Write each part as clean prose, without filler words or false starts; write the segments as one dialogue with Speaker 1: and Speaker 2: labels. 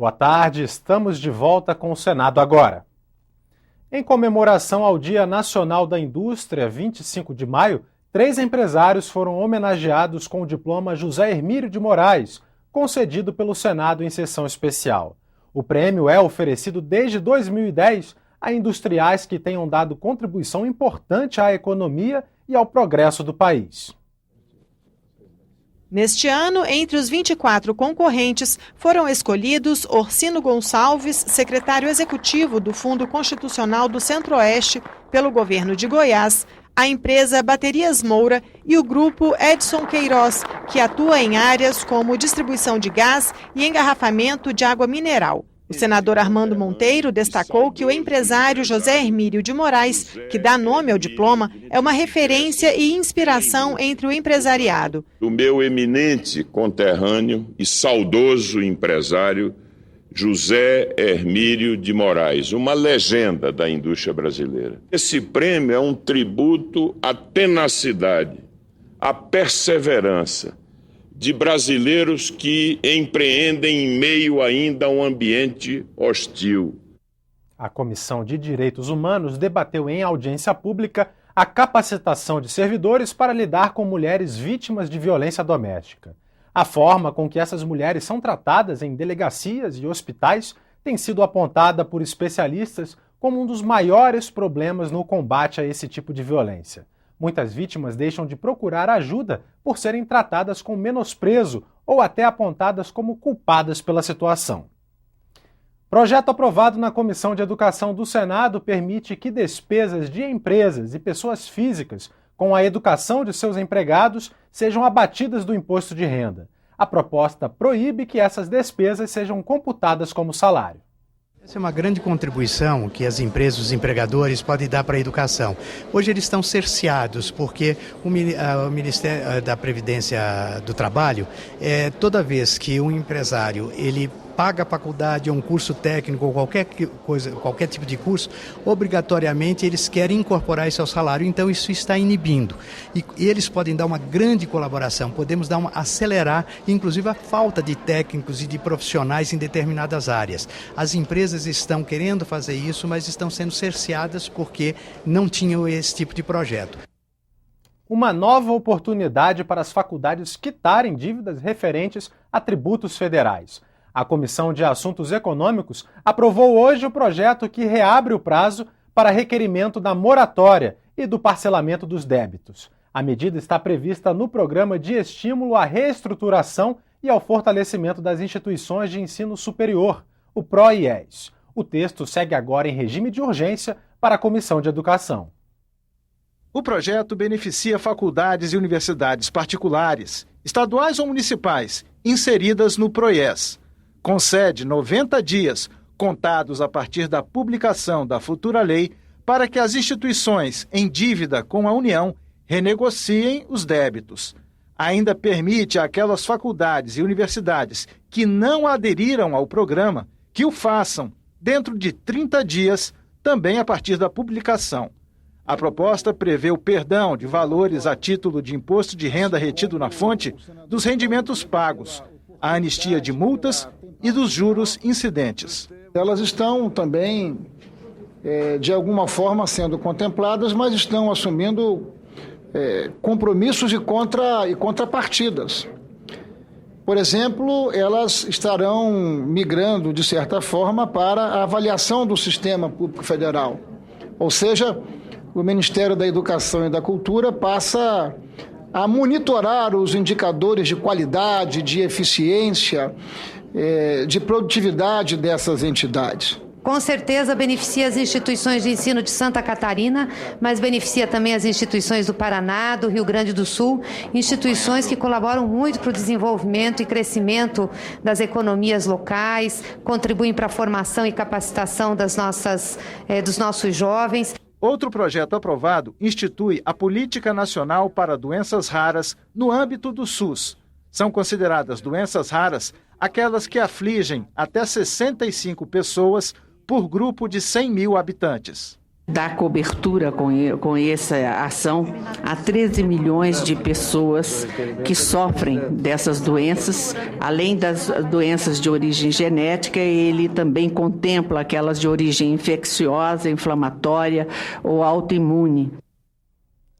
Speaker 1: Boa tarde, estamos de volta com o Senado agora. Em comemoração ao Dia Nacional da Indústria, 25 de maio, 3 empresários foram homenageados com o diploma José Hermílio de Moraes, concedido pelo Senado em sessão especial. O prêmio é oferecido desde 2010 a industriais que tenham dado contribuição importante à economia e ao progresso do país.
Speaker 2: Neste ano, entre os 24 concorrentes, foram escolhidos Orsino Gonçalves, secretário executivo do Fundo Constitucional do Centro-Oeste, pelo governo de Goiás, a empresa Baterias Moura e o grupo Edson Queiroz, que atua em áreas como distribuição de gás e engarrafamento de água mineral. O senador Armando Monteiro destacou que o empresário José Hermílio de Moraes, que dá nome ao diploma, é uma referência e inspiração entre o empresariado.
Speaker 3: O meu eminente conterrâneo e saudoso empresário José Hermílio de Moraes, uma legenda da indústria brasileira. Esse prêmio é um tributo à tenacidade, à perseverança de brasileiros que empreendem em meio ainda a um ambiente hostil.
Speaker 1: A Comissão de Direitos Humanos debateu em audiência pública a capacitação de servidores para lidar com mulheres vítimas de violência doméstica. A forma com que essas mulheres são tratadas em delegacias e hospitais tem sido apontada por especialistas como um dos maiores problemas no combate a esse tipo de violência. Muitas vítimas deixam de procurar ajuda por serem tratadas com menosprezo ou até apontadas como culpadas pela situação. Projeto aprovado na Comissão de Educação do Senado permite que despesas de empresas e pessoas físicas com a educação de seus empregados sejam abatidas do imposto de renda. A proposta proíbe que essas despesas sejam computadas como salário.
Speaker 4: Essa é uma grande contribuição que as empresas, os empregadores podem dar para a educação. Hoje eles estão cerceados porque o Ministério da Previdência do Trabalho, toda vez que um empresário ele paga a faculdade ou um curso técnico ou qualquer tipo de curso, obrigatoriamente eles querem incorporar isso ao salário, então isso está inibindo. E eles podem dar uma grande colaboração, podemos acelerar, inclusive, a falta de técnicos e de profissionais em determinadas áreas. As empresas estão querendo fazer isso, mas estão sendo cerceadas porque não tinham esse tipo de projeto.
Speaker 1: Uma nova oportunidade para as faculdades quitarem dívidas referentes a tributos federais. A Comissão de Assuntos Econômicos aprovou hoje o projeto que reabre o prazo para requerimento da moratória e do parcelamento dos débitos. A medida está prevista no Programa de Estímulo à Reestruturação e ao Fortalecimento das Instituições de Ensino Superior, o PROIES. O texto segue agora em regime de urgência para a Comissão de Educação.
Speaker 5: O projeto beneficia faculdades e universidades particulares, estaduais ou municipais, inseridas no PROIES. Concede 90 dias, contados a partir da publicação da futura lei, para que as instituições em dívida com a União renegociem os débitos. Ainda permite àquelas faculdades e universidades que não aderiram ao programa que o façam dentro de 30 dias, também a partir da publicação. A proposta prevê o perdão de valores a título de imposto de renda retido na fonte dos rendimentos pagos, a anistia de multas e dos juros incidentes.
Speaker 6: Elas estão também, de alguma forma, sendo contempladas, mas estão assumindo compromissos e contrapartidas. Por exemplo, elas estarão migrando, de certa forma, para a avaliação do sistema público federal. Ou seja, o Ministério da Educação e da Cultura passa a monitorar os indicadores de qualidade, de eficiência, de produtividade dessas entidades.
Speaker 7: Com certeza beneficia as instituições de ensino de Santa Catarina, mas beneficia também as instituições do Paraná, do Rio Grande do Sul, instituições que colaboram muito para o desenvolvimento e crescimento das economias locais, contribuem para a formação e capacitação dos nossos jovens.
Speaker 5: Outro projeto aprovado institui a Política Nacional para Doenças Raras no âmbito do SUS. São consideradas doenças raras aquelas que afligem até 65 pessoas por grupo de 100 mil habitantes.
Speaker 8: Dar cobertura com essa ação a 13 milhões de pessoas que sofrem dessas doenças. Além das doenças de origem genética, ele também contempla aquelas de origem infecciosa, inflamatória ou autoimune.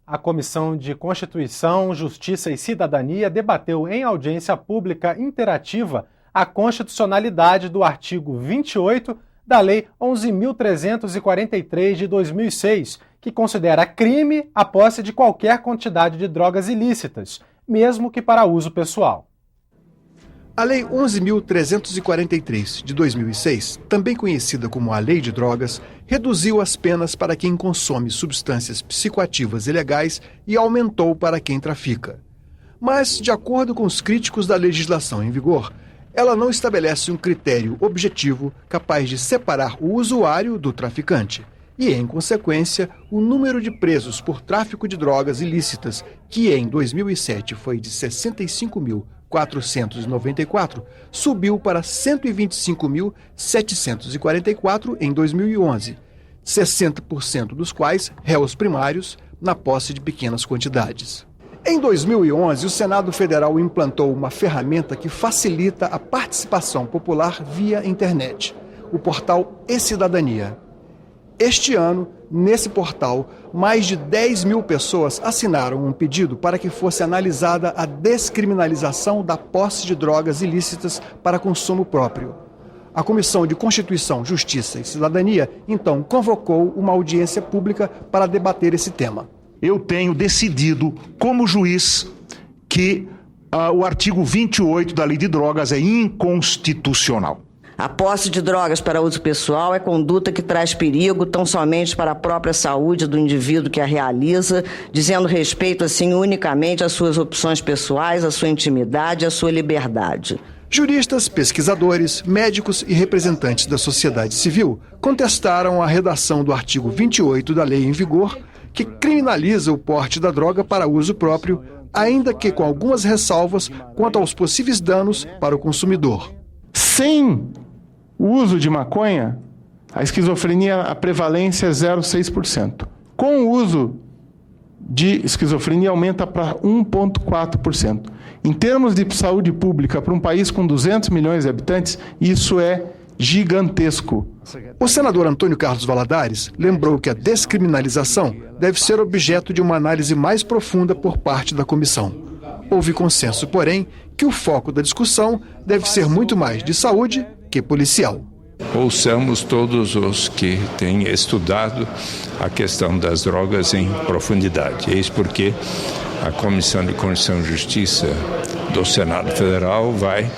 Speaker 1: A Comissão de Constituição, Justiça e Cidadania debateu em audiência pública interativa a constitucionalidade do artigo 28 da Lei 11.343 de 2006, que considera crime a posse de qualquer quantidade de drogas ilícitas, mesmo que para uso pessoal.
Speaker 9: A Lei 11.343 de 2006, também conhecida como a Lei de Drogas, reduziu as penas para quem consome substâncias psicoativas ilegais e aumentou para quem trafica. Mas, de acordo com os críticos da legislação em vigor, ela não estabelece um critério objetivo capaz de separar o usuário do traficante e, em consequência, o número de presos por tráfico de drogas ilícitas, que em 2007 foi de 65.494, subiu para 125.744 em 2011, 60% dos quais réus primários na posse de pequenas quantidades. Em 2011, o Senado Federal implantou uma ferramenta que facilita a participação popular via internet, o portal E-Cidadania. Este ano, nesse portal, mais de 10 mil pessoas assinaram um pedido para que fosse analisada a descriminalização da posse de drogas ilícitas para consumo próprio. A Comissão de Constituição, Justiça e Cidadania, então, convocou uma audiência pública para debater esse tema.
Speaker 10: Eu tenho decidido, como juiz, que o artigo 28 da Lei de Drogas é inconstitucional.
Speaker 11: A posse de drogas para uso pessoal é conduta que traz perigo tão somente para a própria saúde do indivíduo que a realiza, dizendo respeito, assim, unicamente às suas opções pessoais, à sua intimidade, à sua liberdade.
Speaker 9: Juristas, pesquisadores, médicos e representantes da sociedade civil contestaram a redação do artigo 28 da lei em vigor, que criminaliza o porte da droga para uso próprio, ainda que com algumas ressalvas quanto aos possíveis danos para o consumidor.
Speaker 10: Sem o uso de maconha, a esquizofrenia, a prevalência é 0,6%. Com o uso de esquizofrenia, aumenta para 1,4%. Em termos de saúde pública, para um país com 200 milhões de habitantes, isso é gigantesco.
Speaker 9: O senador Antônio Carlos Valadares lembrou que a descriminalização deve ser objeto de uma análise mais profunda por parte da comissão. Houve consenso, porém, que o foco da discussão deve ser muito mais de saúde que policial.
Speaker 12: Ouçamos todos os que têm estudado a questão das drogas em profundidade. Eis porque a Comissão de Constituição e Justiça do Senado Federal vai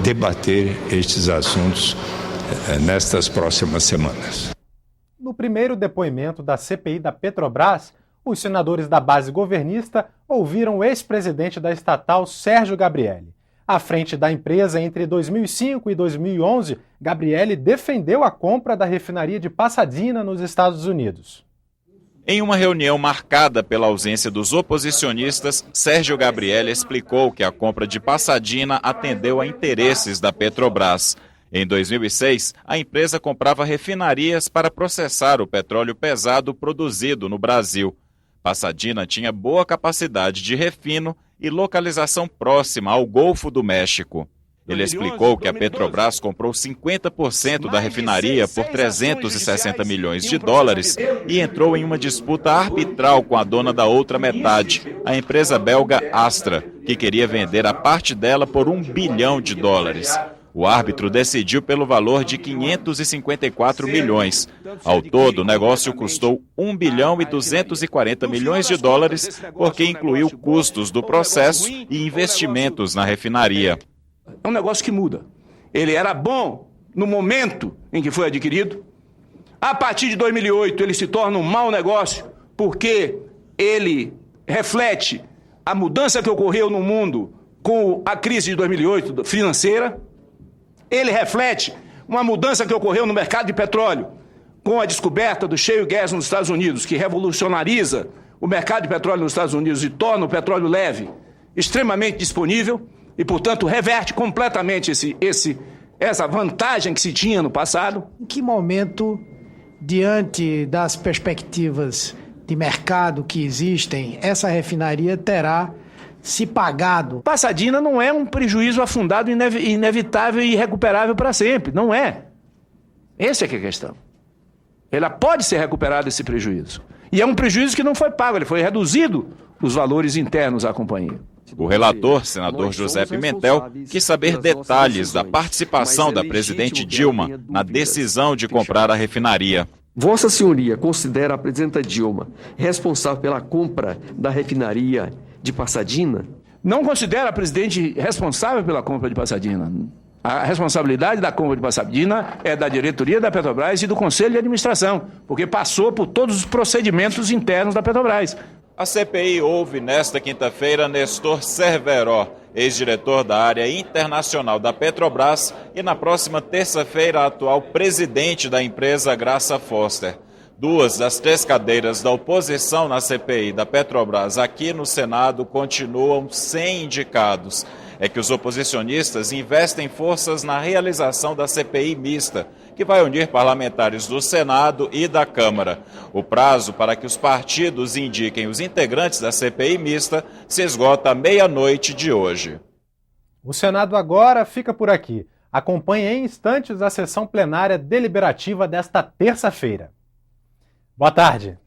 Speaker 12: debater estes assuntos nestas próximas semanas.
Speaker 1: No primeiro depoimento da CPI da Petrobras, os senadores da base governista ouviram o ex-presidente da estatal, Sérgio Gabrielli. À frente da empresa entre 2005 e 2011, Gabrielli defendeu a compra da refinaria de Pasadena, nos Estados Unidos.
Speaker 13: Em uma reunião marcada pela ausência dos oposicionistas, Sérgio Gabrielli explicou que a compra de Pasadena atendeu a interesses da Petrobras. Em 2006, a empresa comprava refinarias para processar o petróleo pesado produzido no Brasil. Pasadena tinha boa capacidade de refino e localização próxima ao Golfo do México. Ele explicou que a Petrobras comprou 50% da refinaria por 360 milhões de dólares e entrou em uma disputa arbitral com a dona da outra metade, a empresa belga Astra, que queria vender a parte dela por $1 bilhão. O árbitro decidiu pelo valor de 554 milhões. Ao todo, o negócio custou $1 bilhão e 240 milhões de dólares, porque incluiu custos do processo e investimentos na refinaria.
Speaker 14: É um negócio que muda. Ele era bom no momento em que foi adquirido. A partir de 2008, ele se torna um mau negócio, porque ele reflete a mudança que ocorreu no mundo com a crise de 2008 financeira. Ele reflete uma mudança que ocorreu no mercado de petróleo, com a descoberta do shale gas nos Estados Unidos, que revolucionariza o mercado de petróleo nos Estados Unidos e torna o petróleo leve extremamente disponível e, portanto, reverte completamente essa vantagem que se tinha no passado.
Speaker 15: Em que momento diante das perspectivas de mercado que existem, essa refinaria terá se pagado.
Speaker 14: Passadina não é um prejuízo afundado, inevitável e irrecuperável para sempre. Não é. Essa é que é a questão. Ela pode ser recuperada, esse prejuízo. E é um prejuízo que não foi pago, ele foi reduzido os valores internos à companhia.
Speaker 13: O relator, senador José Pimentel, quis saber detalhes da participação da presidente Dilma na decisão de comprar a refinaria.
Speaker 16: Vossa Senhoria considera a presidenta Dilma responsável pela compra da refinaria de Passadina?
Speaker 14: Não considera a presidente responsável pela compra de Passadina. A responsabilidade da compra de Passadina é da diretoria da Petrobras e do Conselho de Administração, porque passou por todos os procedimentos internos da Petrobras.
Speaker 13: A CPI ouve nesta quinta-feira Nestor Cerveró, ex-diretor da área internacional da Petrobras, e na próxima terça-feira, atual presidente da empresa Graça Foster. 2 das 3 cadeiras da oposição na CPI da Petrobras aqui no Senado continuam sem indicados. É que os oposicionistas investem forças na realização da CPI mista, que vai unir parlamentares do Senado e da Câmara. O prazo para que os partidos indiquem os integrantes da CPI mista se esgota à meia-noite de hoje.
Speaker 1: O Senado agora fica por aqui. Acompanhe em instantes a sessão plenária deliberativa desta terça-feira. Boa tarde.